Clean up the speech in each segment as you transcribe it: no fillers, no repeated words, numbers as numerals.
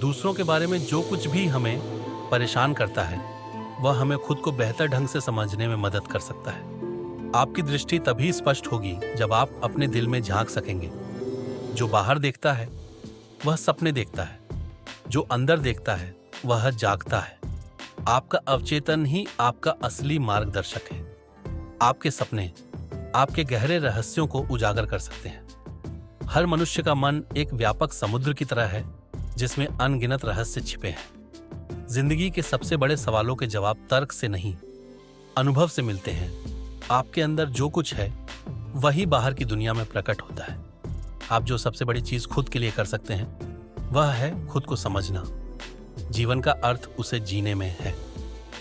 दूसरों के बारे में जो कुछ भी हमें परेशान करता है वह हमें खुद को बेहतर ढंग से समझने में मदद कर सकता है। आपकी दृष्टि तभी स्पष्ट होगी जब आप अपने दिल में झांक सकेंगे। जो बाहर देखता है वह सपने देखता है, जो अंदर देखता है वह जागता है। आपका अवचेतन ही आपका असली मार्गदर्शक है। आपके सपने आपके गहरे रहस्यों को उजागर कर सकते हैं। हर मनुष्य का मन एक व्यापक समुद्र की तरह है जिसमें अनगिनत रहस्य छिपे हैं। जिंदगी के सबसे बड़े सवालों के जवाब तर्क से नहीं, अनुभव से मिलते हैं। आपके अंदर जो कुछ है वही बाहर की दुनिया में प्रकट होता है। आप जो सबसे बड़ी चीज खुद के लिए कर सकते हैं वह है खुद को समझना। जीवन का अर्थ उसे जीने में है,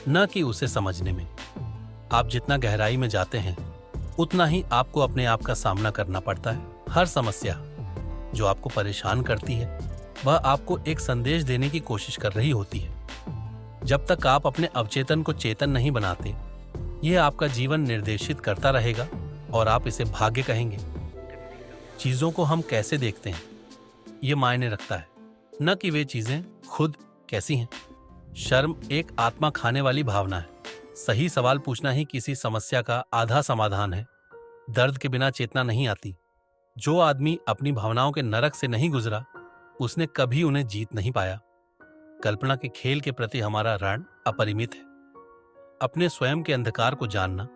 न कि उसे समझने में। आप जितना गहराई में जाते हैं उतना ही आपको अपने आप का सामना करना पड़ता है। हर समस्या जो आपको परेशान करती है वह आपको एक संदेश देने की कोशिश कर रही होती है। जब तक आप अपने अवचेतन को चेतन नहीं बनाते, यह आपका जीवन निर्देशित करता रहेगा और आप इसे भाग्य कहेंगे। चीजों को हम कैसे देखते हैं यह मायने रखता है, न कि वे चीजें खुद कैसी हैं। शर्म एक आत्मा खाने वाली भावना है। सही सवाल पूछना ही किसी समस्या का आधा समाधान है। दर्द के बिना चेतना नहीं आती। जो आदमी अपनी भावनाओं के नरक से नहीं गुजरा, उसने कभी उन्हें जीत नहीं पाया। कल्पना के खेल के प्रति हमारा ऋण अपरिमित है। अपने स्वयं के अंधकार को जानना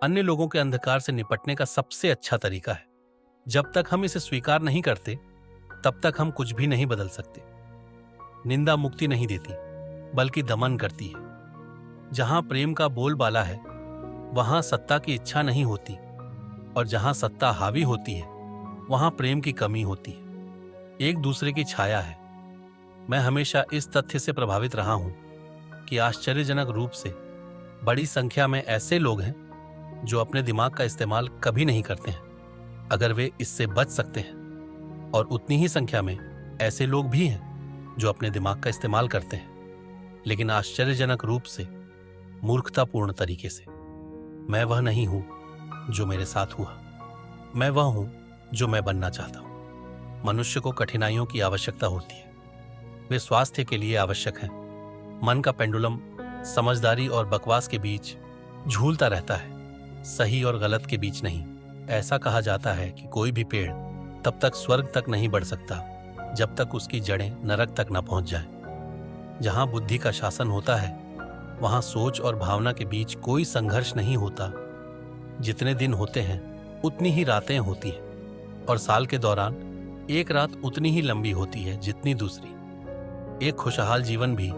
अन्य लोगों के अंधकार से निपटने का सबसे अच्छा तरीका है। जब तक हम इसे स्वीकार नहीं करते, तब तक हम कुछ भी नहीं बदल सकते। निंदा मुक्ति नहीं देती, बल्कि दमन करती है। जहां प्रेम का बोलबाला है, वहां सत्ता की इच्छा नहीं होती, और जहां सत्ता हावी होती है, वहां प्रेम की कमी होती है। एक दूसरे की छाया है। मैं हमेशा इस तथ्य से प्रभावित रहा हूं कि आश्चर्यजनक रूप से बड़ी संख्या में ऐसे लोग हैं जो अपने दिमाग का इस्तेमाल कभी नहीं करते हैं, अगर वे इससे बच सकते हैं। और उतनी ही संख्या में ऐसे लोग भी हैं जो अपने दिमाग का इस्तेमाल करते हैं, लेकिन आश्चर्यजनक रूप से मूर्खतापूर्ण तरीके से। मैं वह नहीं हूं जो मेरे साथ हुआ। मैं वह हूं जो मैं बनना चाहता हूं। मनुष्य को कठिनाइयों की आवश्यकता होती है। वे स्वास्थ्य के लिए आवश्यक हैं। मन का पेंडुलम समझदारी और बकवास के बीच झूलता रहता है, सही और गलत के बीच नहीं। ऐसा कहा जाता है कि कोई भी पेड़ तब तक स्वर्ग तक नहीं बढ़ सकता जब तक उसकी जड़ें नरक तक न पहुंच जाएं। जहां बुद्धि का शासन होता है, वहां सोच और भावना के बीच कोई संघर्ष नहीं होता। जितने दिन होते हैं उतनी ही रातें होती हैं, और साल के दौरान एक रात उतनी ही लंबी होती है जितनी दूसरी। एक खुशहाल जीवन भी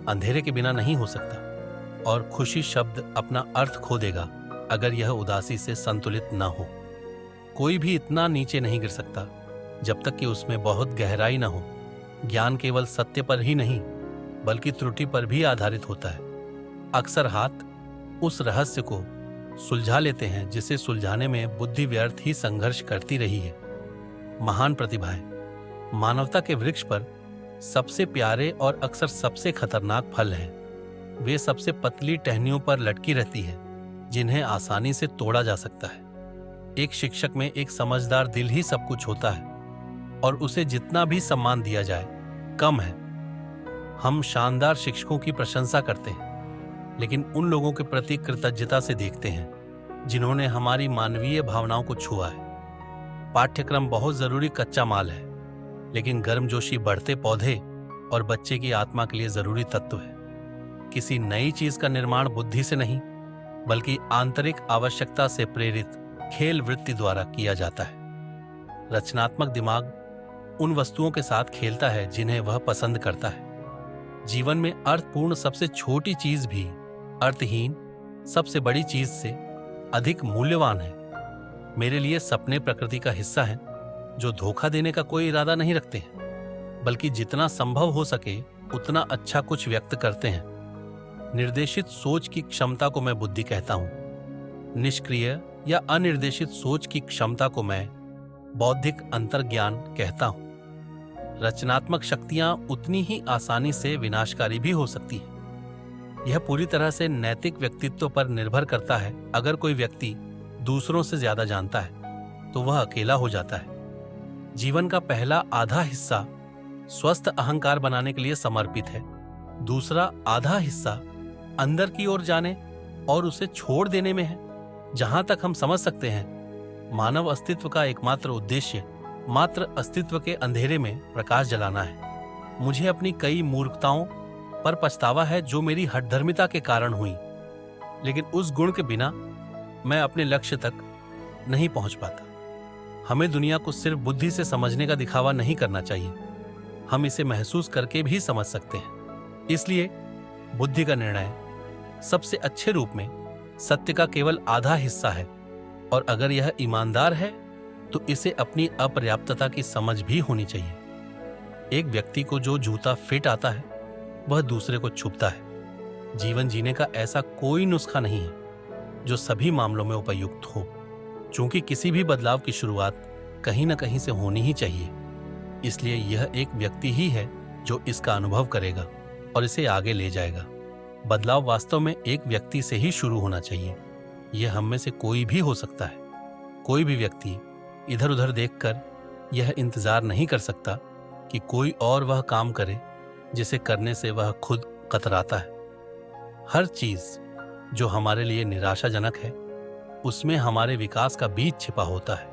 अंधेरे के बिना नहीं हो सकता, और खुशी शब्द अपना अर्थ खो देगा अगर यह उदासी से संतुलित न हो। कोई भी इतना नीचे नहीं गिर सकता जब तक कि उसमें बहुत गहराई न हो। ज्ञान केवल सत्य पर ही नहीं, बल्कि त्रुटि पर भी आधारित होता है। अक्सर हाथ उस रहस्य को सुलझा लेते हैं जिसे सुलझाने में बुद्धि व्यर्थ ही संघर्ष करती रही है। महान प्रतिभाएं मानवता के वृक्ष पर सबसे प्यारे और अक्सर सबसे खतरनाक फल हैं। वे सबसे पतली टहनियों पर लटकी रहती हैं जिन्हें आसानी से तोड़ा जा सकता है। एक शिक्षक में एक समझदार दिल ही सब कुछ होता है, और उसे जितना भी सम्मान दिया जाए कम है। हम शानदार शिक्षकों की प्रशंसा करते हैं, लेकिन उन लोगों के प्रति कृतज्ञता से देखते हैं जिन्होंने हमारी मानवीय भावनाओं को छुआ है। पाठ्यक्रम बहुत जरूरी कच्चा माल है, लेकिन गर्मजोशी बढ़ते पौधे और बच्चे की आत्मा के लिए जरूरी तत्व है। किसी नई चीज का निर्माण बुद्धि से नहीं, बल्कि आंतरिक आवश्यकता से प्रेरित खेल वृत्ति द्वारा किया जाता है। रचनात्मक दिमाग उन वस्तुओं के साथ खेलता है जिन्हें वह पसंद करता है। जीवन में अर्थपूर्ण सबसे छोटी चीज भी अर्थहीन सबसे बड़ी चीज से अधिक मूल्यवान है। मेरे लिए सपने प्रकृति का हिस्सा हैं जो धोखा देने का कोई इरादा नहीं रखते हैं, बल्कि जितना संभव हो सके उतना अच्छा कुछ व्यक्त करते हैं। निर्देशित सोच की क्षमता को मैं बुद्धि कहता हूं। निष्क्रिय या अनिर्देशित सोच की क्षमता को मैं बौद्धिक अंतर्ज्ञान कहता हूं। रचनात्मक शक्तियां उतनी ही आसानी से विनाशकारी भी हो सकती हैं। यह पूरी तरह से नैतिक व्यक्तित्व पर निर्भर करता है। अगर कोई व्यक्ति दूसरों से ज्यादा जानता है तो वह अकेला हो जाता है। जीवन का पहला आधा हिस्सा स्वस्थ अहंकार बनाने के लिए समर्पित है। दूसरा आधा हिस्सा अंदर की ओर जाने और उसे छोड़ देने में है। जहां तक हम समझ सकते हैं, मानव अस्तित्व का एकमात्र उद्देश्य मात्र अस्तित्व के अंधेरे में प्रकाश जलाना है। मुझे अपनी कई मूर्खताओं पर पछतावा है जो मेरी हठधर्मिता के कारण हुई, लेकिन उस गुण के बिना मैं अपने लक्ष्य तक नहीं पहुंच पाता। हमें दुनिया को सिर्फ बुद्धि से समझने का दिखावा नहीं करना चाहिए, हम इसे महसूस करके भी समझ सकते हैं। इसलिए बुद्धि का निर्णय सबसे अच्छे रूप में सत्य का केवल आधा हिस्सा है, और अगर यह ईमानदार है तो इसे अपनी अपर्याप्तता की समझ भी होनी चाहिए। एक व्यक्ति को जो जूता फिट आता है वह दूसरे को छुपता है। जीवन जीने का ऐसा कोई नुस्खा नहीं है जो सभी मामलों में उपयुक्त हो, क्योंकि किसी भी बदलाव की शुरुआत कहीं न कहीं से होनी ही चाहिए। इसलिए यह एक व्यक्ति ही है जो इसका अनुभव करेगा और इसे आगे ले जाएगा। बदलाव वास्तव में एक व्यक्ति से ही शुरू होना चाहिए। यह हम में से कोई भी हो सकता है। कोई भी व्यक्ति इधर उधर देखकर यह इंतजार नहीं कर सकता कि कोई और वह काम करे जिसे करने से वह खुद कतराता है। हर चीज जो हमारे लिए निराशाजनक है, उसमें हमारे विकास का बीज छिपा होता है।